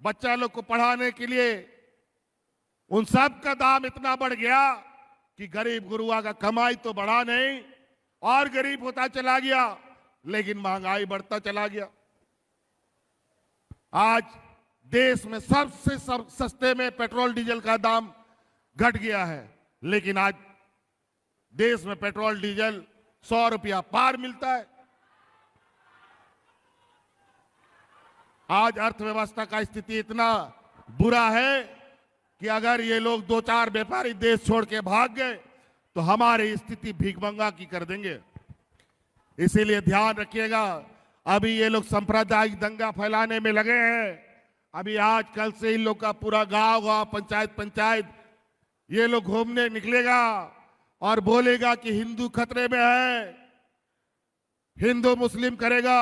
बच्चा लोग को पढ़ाने के लिए उन सब का दाम इतना बढ़ गया कि गरीब गुरुआ का कमाई तो बढ़ा नहीं और गरीब होता चला गया, लेकिन महंगाई बढ़ता चला गया। आज देश में सबसे सस्ते में पेट्रोल डीजल का दाम घट गया है, लेकिन आज देश में पेट्रोल डीजल 100 रुपया पार मिलता है। आज अर्थव्यवस्था का स्थिति इतना बुरा है कि अगर ये लोग 2-4 व्यापारी देश छोड़ के भाग गए तो हमारी स्थिति भीखमंगा की कर देंगे। इसीलिए ध्यान रखिएगा, अभी ये लोग सांप्रदायिक दंगा फैलाने में लगे हैं। अभी आज कल से इन लोग का पूरा गांव पंचायत ये लोग घूमने निकलेगा और बोलेगा कि हिंदू खतरे में है, हिंदू मुस्लिम करेगा,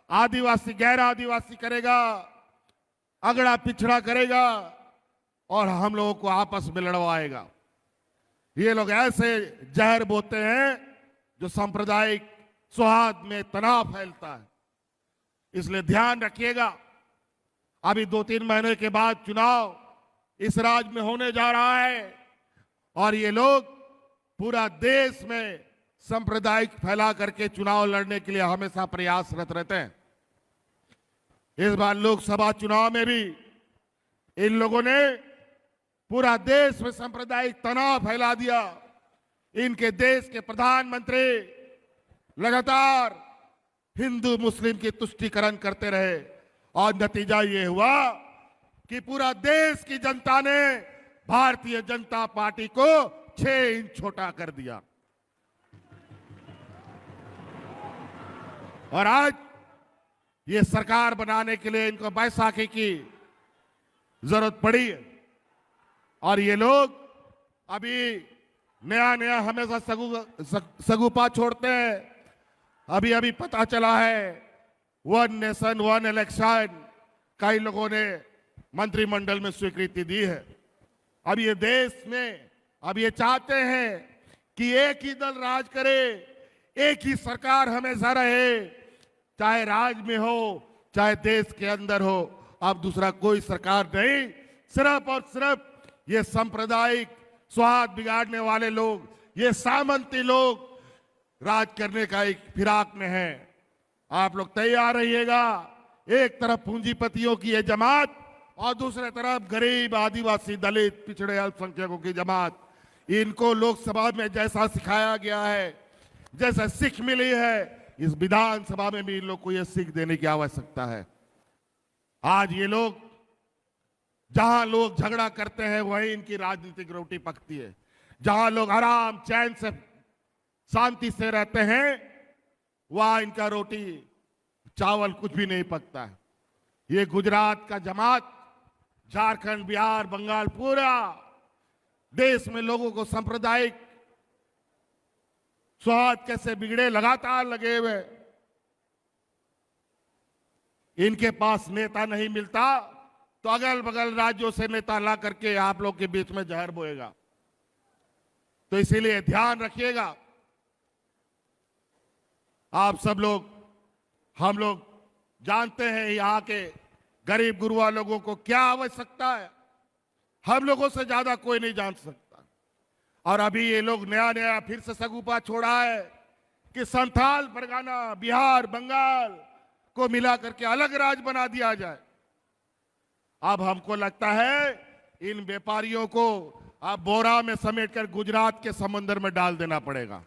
आदिवासी गैर आदिवासी करेगा, अगड़ा पिछड़ा करेगा और हम लोगों को आपस में लड़वाएगा। ये लोग ऐसे जहर बोते हैं जो सांप्रदायिक सौहार्द में तनाव फैलता है। इसलिए ध्यान रखिएगा, अभी 2-3 महीने के बाद चुनाव इस राज्य में होने जा रहा है और ये लोग पूरा देश में सांप्रदायिक फैला करके चुनाव लड़ने के लिए हमेशा प्रयासरत रहते हैं। इस बार लोकसभा चुनाव में भी इन लोगों ने पूरा देश में सांप्रदायिक तनाव फैला दिया। इनके देश के प्रधानमंत्री लगातार हिंदू मुस्लिम की तुष्टीकरण करते रहे और नतीजा ये हुआ कि पूरा देश की जनता ने भारतीय जनता पार्टी को 6 इंच छोटा कर दिया। और आज ये सरकार बनाने के लिए इनको बैसाखी की जरूरत पड़ी है और ये लोग अभी नया हमेशा सगुपा छोड़ते हैं। अभी पता चला है 1 नेशन 1 इलेक्शन कई लोगों ने मंत्रिमंडल में स्वीकृति दी है। अब ये देश में अब ये चाहते हैं कि एक ही दल राज करे, एक ही सरकार हमेशा रहे, चाहे राज्य में हो चाहे देश के अंदर हो। अब दूसरा कोई सरकार नहीं, सिर्फ और सिर्फ ये सांप्रदायिक सौहार्द बिगाड़ने वाले लोग, ये सामंती लोग राज करने का एक फिराक में है। आप लोग तैयार रहिएगा। एक तरफ पूंजीपतियों की ये जमात और दूसरी तरफ गरीब आदिवासी दलित पिछड़े अल्पसंख्यकों की जमात। इनको लोकसभा में जैसा सिखाया गया है, जैसा सीख मिली है, इस विधानसभा में भी इन लोग को यह सीख देने की आवश्यकता है। आज ये लोग जहां लोग झगड़ा करते हैं वहीं इनकी राजनीतिक रोटी पकती है। जहां लोग आराम चैन से शांति से रहते हैं वहां इनका रोटी चावल कुछ भी नहीं पकता है। ये गुजरात का जमात, झारखंड, बिहार, बंगाल, पूरा देश में लोगों को सांप्रदायिक सौहार्द कैसे बिगड़े लगातार लगे हुए। इनके पास नेता नहीं मिलता तो अगल बगल राज्यों से नेता ला करके आप लोग के बीच में जहर बोएगा। तो इसीलिए ध्यान रखिएगा। आप सब लोग, हम लोग जानते हैं यहाँ के गरीब गुरुआ लोगों को क्या आवश्यकता है। हम लोगों से ज्यादा कोई नहीं जान सकता। और अभी ये लोग नया फिर से सगुपा छोड़ा है कि संथाल परगना, बिहार, बंगाल को मिला करके अलग राज्य बना दिया जाए। अब हमको लगता है इन व्यापारियों को अब बोरा में समेटकर गुजरात के समंदर में डाल देना पड़ेगा।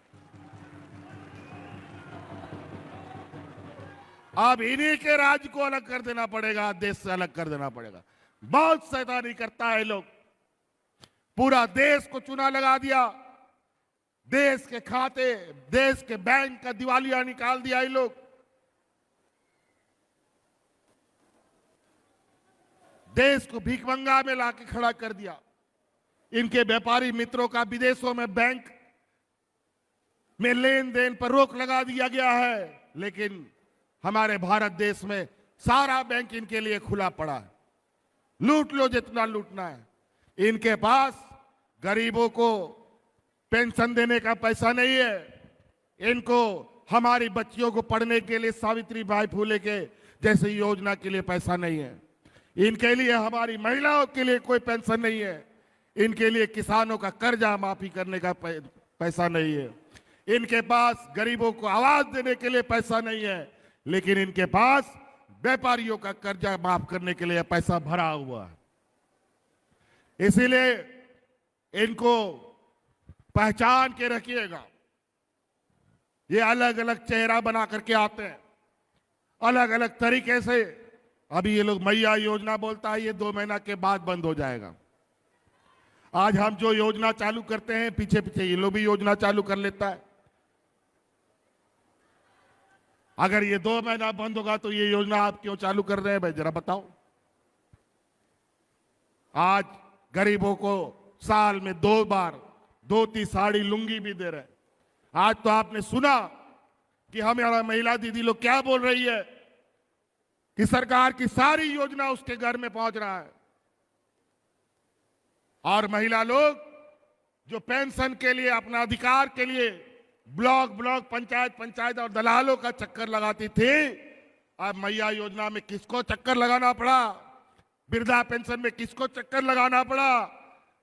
अब इन्हीं के राज्य को अलग कर देना पड़ेगा, देश से अलग कर देना पड़ेगा। बहुत शैतानी करता है लोग। पूरा देश को चूना लगा दिया, देश के खाते, देश के बैंक का दिवालिया निकाल दिया ये लोग। देश को भीखमंगा में लाके खड़ा कर दिया। इनके व्यापारी मित्रों का विदेशों में बैंक में लेन देन पर रोक लगा दिया गया है, लेकिन हमारे भारत देश में सारा बैंक इनके लिए खुला पड़ा है। लूट लो जितना लूटना है। इनके पास गरीबों को पेंशन देने का पैसा नहीं है। इनको हमारी बच्चियों को पढ़ने के लिए सावित्री बाई फुले के जैसे योजना के लिए पैसा नहीं है। इनके लिए, हमारी महिलाओं के लिए कोई पेंशन नहीं है। इनके लिए किसानों का कर्जा माफी करने का पैसा नहीं है। इनके पास गरीबों को आवाज देने के लिए पैसा नहीं है, लेकिन इनके पास व्यापारियों का कर्जा माफ करने के लिए पैसा भरा हुआ है। इसीलिए इनको पहचान के रखिएगा। ये अलग अलग चेहरा बना करके आते हैं, अलग अलग तरीके से। अभी ये लोग मैया योजना बोलता है, ये 2 महीना के बाद बंद हो जाएगा। आज हम जो योजना चालू करते हैं, पीछे पीछे ये लोग भी योजना चालू कर लेता है। अगर ये 2 महीना बंद होगा तो ये योजना आप क्यों चालू कर रहे हैं भाई, जरा बताओ। आज गरीबों को साल में 2 बार धोती साड़ी लुंगी भी दे रहे हैं। आज तो आपने सुना कि हमारा महिला दीदी लोग क्या बोल रही है कि सरकार की सारी योजना उसके घर में पहुंच रहा है। और महिला लोग जो पेंशन के लिए, अपना अधिकार के लिए ब्लॉक ब्लॉक, पंचायत पंचायत और दलालों का चक्कर लगाती थी, अब मैया योजना में किसको चक्कर लगाना पड़ा, वृद्धा पेंशन में किसको चक्कर लगाना पड़ा,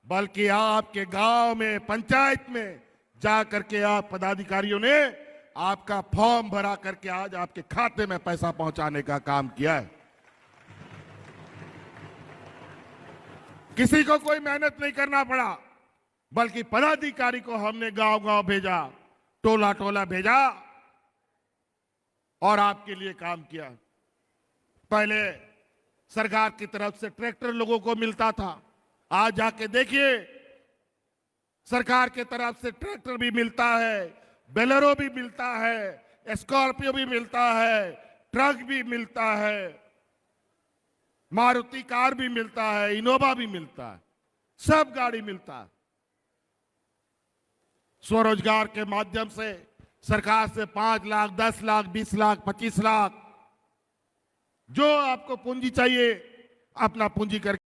बल्कि आपके गांव में, पंचायत में जा करके आप पदाधिकारियों ने आपका फॉर्म भरा करके आज आपके खाते में पैसा पहुंचाने का काम किया है। किसी को कोई मेहनत नहीं करना पड़ा, बल्कि पदाधिकारी को हमने गांव गांव भेजा, टोला टोला भेजा और आपके लिए काम किया। पहले सरकार की तरफ से ट्रैक्टर लोगों को मिलता था, आज जाके देखिए सरकार के तरफ से ट्रैक्टर भी मिलता है, बेलेरो भी मिलता है, स्कॉर्पियो भी मिलता है, ट्रक भी मिलता है, मारुति कार भी मिलता है, इनोवा भी मिलता है, सब गाड़ी मिलता है। स्वरोजगार के माध्यम से सरकार से 5 लाख, 10 लाख, 20 लाख, 25 लाख, जो आपको पूंजी चाहिए अपना पूंजी करके